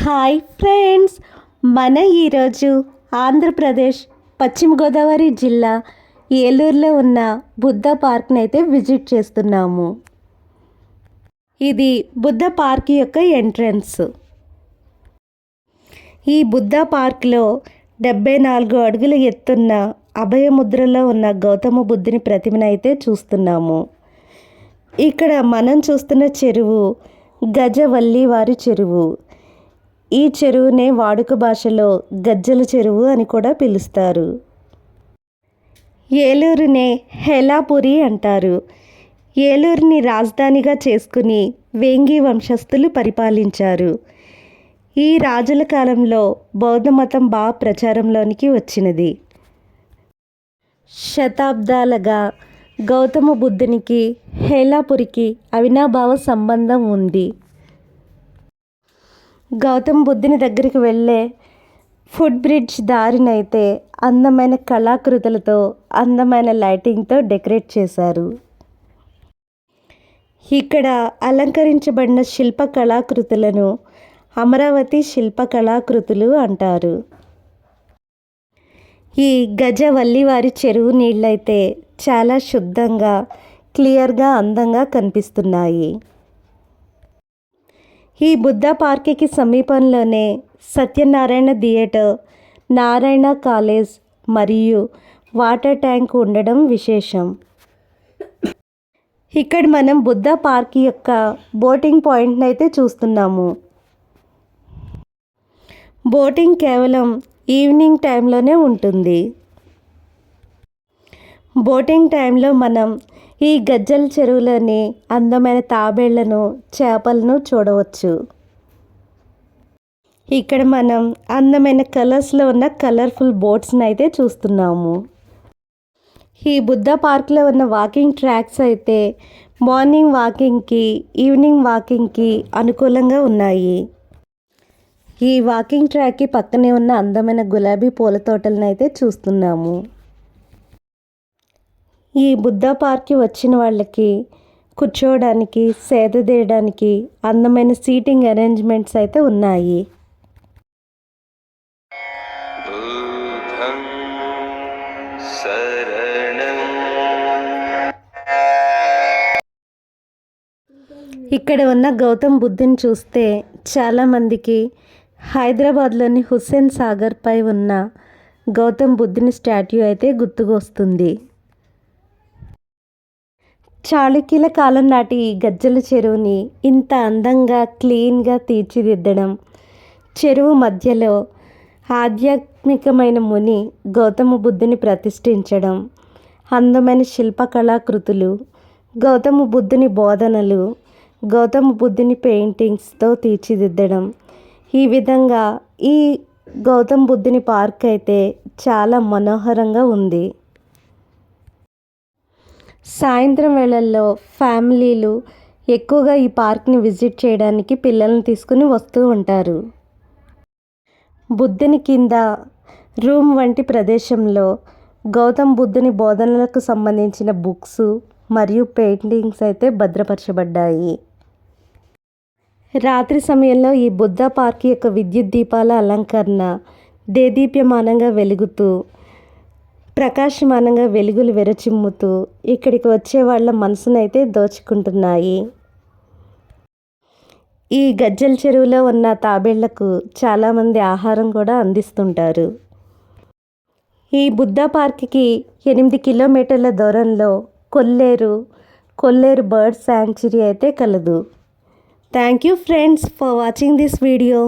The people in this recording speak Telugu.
హాయ్ ఫ్రెండ్స్, మన ఈరోజు ఆంధ్రప్రదేశ్ పశ్చిమ గోదావరి జిల్లా ఏలూరులో ఉన్న బుద్ధ పార్క్ని అయితే విజిట్ చేస్తున్నాము. ఇది బుద్ధ పార్క్ యొక్క ఎంట్రన్స్. ఈ బుద్ధ పార్క్లో 74 అడుగుల ఎత్తున్న అభయముద్రలో ఉన్న గౌతమ బుద్ధుని ప్రతిమను అయితే చూస్తున్నాము. ఇక్కడ మనం చూస్తున్న చెరువు గజవల్లివారి చెరువు. ఈ చెరువునే వాడుక భాషలో గజ్జల చెరువు అని కూడా పిలుస్తారు. ఏలూరునే హేలాపురి అంటారు. ఏలూరుని రాజధానిగా చేసుకుని వేంగి వంశస్థులు పరిపాలించారు. ఈ రాజుల కాలంలో బౌద్ధ మతం బాగా ప్రచారంలోనికి వచ్చినది. శతాబ్దాలుగా గౌతమ బుద్ధునికి హేలాపురికి అవినాభావ సంబంధం ఉంది. గౌతమ బుద్ధుని దగ్గరికి వెళ్ళే ఫుట్ బ్రిడ్జ్ దారినైతే అందమైన కళాకృతులతో, అందమైన లైటింగ్తో డెకరేట్ చేశారు. ఇక్కడ అలంకరించబడిన శిల్ప కళాకృతులను అమరావతి శిల్ప కళాకృతులు అంటారు. ఈ గజవల్లివారి చెరువు నీళ్ళైతే చాలా శుద్ధంగా, క్లియర్గా, అందంగా కనిపిస్తున్నాయి. ఈ బుద్ధ పార్క్కి సమీపంలోనే సత్యనారాయణ థియేటర్, నారాయణ కాలేజ్ మరియు వాటర్ ట్యాంక్ ఉండడం విశేషం. ఇక్కడ మనం బుద్ధ పార్క్ యొక్క బోటింగ్ పాయింట్ని అయితే చూస్తున్నాము. బోటింగ్ కేవలం ఈవినింగ్ టైంలోనే ఉంటుంది. బోటింగ్ టైంలో మనం ఈ గజ్జల చెరువులోని అందమైన తాబేళ్లను, చేపలను చూడవచ్చు. ఇక్కడ మనం అందమైన కలర్స్లో ఉన్న కలర్ఫుల్ బోట్స్ని అయితే చూస్తున్నాము. ఈ బుద్ధ పార్క్లో ఉన్న వాకింగ్ ట్రాక్స్ అయితే మార్నింగ్ వాకింగ్కి, ఈవినింగ్ వాకింగ్కి అనుకూలంగా ఉన్నాయి. ఈ వాకింగ్ ట్రాక్కి పక్కనే ఉన్న అందమైన గులాబీ పూల తోటలను అయితే చూస్తున్నాము. ఈ బుద్ధ పార్క్కి వచ్చిన వాళ్ళకి కూర్చోవడానికి, సేద తీయడానికి అందమైన సీటింగ్ అరేంజ్మెంట్స్ అయితే ఉన్నాయి. ఇక్కడ ఉన్న గౌతమ్ బుద్ధుని చూస్తే చాలామందికి హైదరాబాద్లోని హుస్సేన్ సాగర్పై ఉన్న గౌతమ్ బుద్ధుని స్టాట్యూ అయితే గుర్తుకొస్తుంది. చాళుక్యుల కాలం నాటి ఈ గజ్జల చెరువుని ఇంత అందంగా, క్లీన్గా తీర్చిదిద్దడం, చెరువు మధ్యలో ఆధ్యాత్మికమైన ముని గౌతమ బుద్ధుని ప్రతిష్ఠించడం, అందమైన శిల్పకళాకృతులు, గౌతమ బుద్ధుని బోధనలు, గౌతమ బుద్ధుని పెయింటింగ్స్తో తీర్చిదిద్దడం, ఈ విధంగా ఈ గౌతమ బుద్ధుని పార్క్ అయితే చాలా మనోహరంగా ఉంది. సాయంత్రం వేళల్లో ఫ్యామిలీలు ఎక్కువగా ఈ పార్క్ని విజిట్ చేయడానికి పిల్లల్ని తీసుకుని వస్తూ ఉంటారు. బుద్ధుని కింద రూమ్ వంటి ప్రదేశంలో గౌతమ్ బుద్ధుని బోధనలకు సంబంధించిన బుక్స్ మరియు పెయింటింగ్స్ అయితే భద్రపరచబడ్డాయి. రాత్రి సమయంలో ఈ బుద్ధ పార్క్ యొక్క విద్యుత్ దీపాల అలంకరణ దేదీప్యమానంగా వెలుగుతూ, ప్రకాశమానంగా వెలుగులు వెరచిమ్ముతూ ఇక్కడికి వచ్చే వాళ్ళ మనసునైతే దోచుకుంటున్నాయి. ఈ గజ్జల చెరువులో ఉన్న తాబేళ్లకు చాలామంది ఆహారం కూడా అందిస్తుంటారు. ఈ బుద్ధ పార్క్కి 8 కిలోమీటర్ల దూరంలో కొల్లేరు బర్డ్ శాంక్చురీ అయితే కలదు. Thank you friends for watching this video.